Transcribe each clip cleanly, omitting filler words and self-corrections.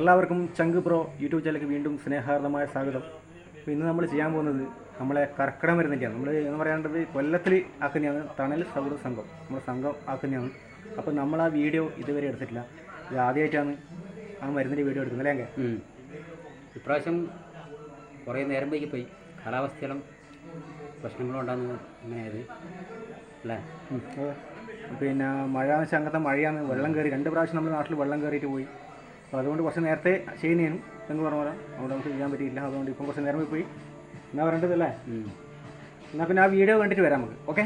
എല്ലാവർക്കും ചങ്ക് pro YouTube ചാനലിലേക്ക് വീണ്ടും സ്നേഹാർദ്ദമായ സ്വാഗതം. അപ്പോൾ ഇന്ന് നമ്മൾ ചെയ്യാൻ പോകുന്നത് നമ്മളെ കർക്കിടക മരുന്നിൻ്റെയാണ്. നമ്മൾ എന്ന് പറയേണ്ടത് കൊല്ലത്തിൽ ആക്കുന്നതാണ് തണൽ സൗഹൃദ സംഘം, നമ്മുടെ സംഘം ആക്കുന്നതാണ്. അപ്പോൾ നമ്മൾ ആ വീഡിയോ ഇതുവരെ എടുത്തിട്ടില്ല, ഇത് ആദ്യമായിട്ടാണ് ആ മരുന്നിൻ്റെ വീഡിയോ എടുക്കുന്നത് അല്ലേ? ഇപ്രാവശ്യം കുറേ നേരം വൈകി പോയി, കാലാവസ്ഥയിലും പ്രശ്നങ്ങളുണ്ടാകുന്നു ഇങ്ങനെയത് അല്ലേ? പിന്നെ മഴ എന്ന് വെച്ചാൽ അങ്ങനത്തെ മഴയാണ്, വെള്ളം കയറി 2 പ്രാവശ്യം നമ്മുടെ നാട്ടിൽ വെള്ളം കയറിയിട്ട് പോയി. അപ്പോൾ അതുകൊണ്ട് കുറച്ച് നേരത്തെ ചെയ്യുന്നതിനും എന്ന് പറഞ്ഞ പോലെ അവിടെ നമുക്ക് ചെയ്യാൻ പറ്റിയില്ല. അതുകൊണ്ട് ഇപ്പം കുറച്ച് നേരം പോയി എന്നാ പറയേണ്ടതല്ലേ. എന്നാൽ പിന്നെ ആ വീഡിയോ കണ്ടിട്ട് വരാം നമുക്ക്. ഓക്കെ,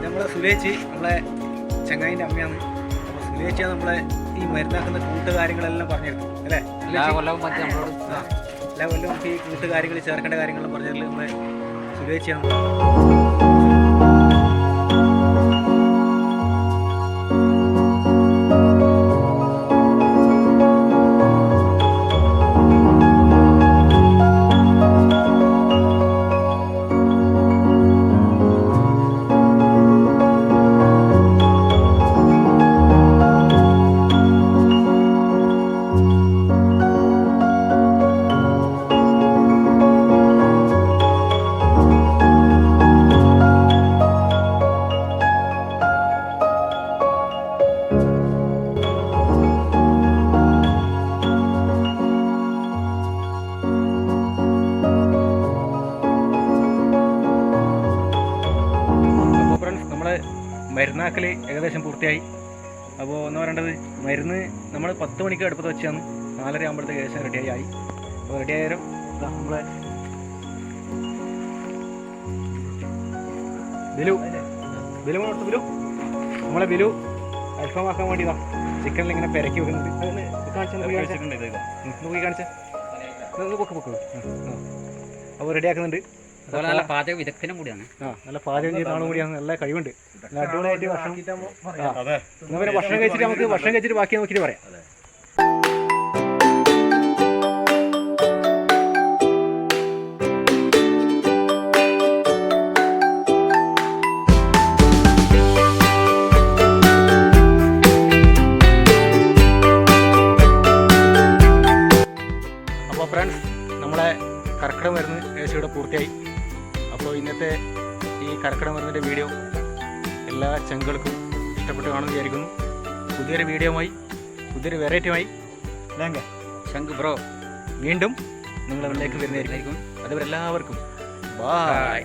നമ്മളെ സുലേച്ചി നമ്മളെ ചങ്ങായിൻ്റെ അമ്മയാണ്. അപ്പോൾ സുലേച്ചിയാണ് നമ്മളെ ഈ മരുന്നാക്കുന്ന കൂട്ടുകാര്യങ്ങളെല്ലാം പറഞ്ഞിരുന്നു അല്ലേ? എല്ലാ കൊല്ലവും നമുക്ക് ഈ കൂട്ടുകാര്യങ്ങൾ ചേർക്കേണ്ട കാര്യങ്ങളെല്ലാം പറഞ്ഞതിൽ നമ്മളെ സുലേച്ചിയാണ്. മരുന്നാക്കൽ ഏകദേശം പൂർത്തിയായി. അപ്പോൾ എന്ന് പറയേണ്ടത് മരുന്ന് നമ്മൾ 10 മണിക്ക് അടുപ്പത്ത് വെച്ചാണ് 4:30 ആകുമ്പോഴത്തേക്ക് ഏകദേശം റെഡിയായി. അപ്പോൾ റെഡിയായാലും നമ്മളെ ബിലു നമ്മളെ ബിലു അൽഫാമാക്കാൻ വേണ്ടിയതാണ്. ചിക്കനിൽ ഇങ്ങനെ പെരക്കി വെക്കുന്നുണ്ട്. നോക്കി കാണിച്ചാൽ പൊക്ക് അപ്പോൾ റെഡിയാക്കുന്നുണ്ട്. അതുപോലെ നല്ല പാചക വിദഗ്ധനും കൂടിയാണ്. നല്ല പാചകം ചെയ്യുന്ന ആളും കൂടിയാണ്. നല്ല കഴിവുണ്ട്. നല്ല അടിപൊളിയായിട്ട് ഭക്ഷണം. എന്നാൽ പിന്നെ ഭക്ഷണം കഴിച്ചിട്ട് ബാക്കി നോക്കിയിട്ട് പറയാം. അപ്പോൾ ഫ്രണ്ട്സ്, നമ്മളെ കർക്കിടക മരുന്ന് ഏകദേശം ഇവിടെ പൂർത്തിയായി. അപ്പോൾ ഇന്നത്തെ ഈ കർക്കിടക മരുന്നിൻ്റെ വീഡിയോ എല്ലാ ചങ്കുകൾക്കും ഇഷ്ടപ്പെട്ട് കാണുമെന്ന് വിചാരിക്കുന്നു. പുതിയൊരു വീഡിയോയുമായി പുതിയൊരു വെറൈറ്റിയുമായി ശംഖ് ബ്രോ വീണ്ടും നിങ്ങളുടെ മുന്നിലേക്ക് വരുന്നതായിരിക്കും. അതുവരെ എല്ലാവർക്കും ബൈ.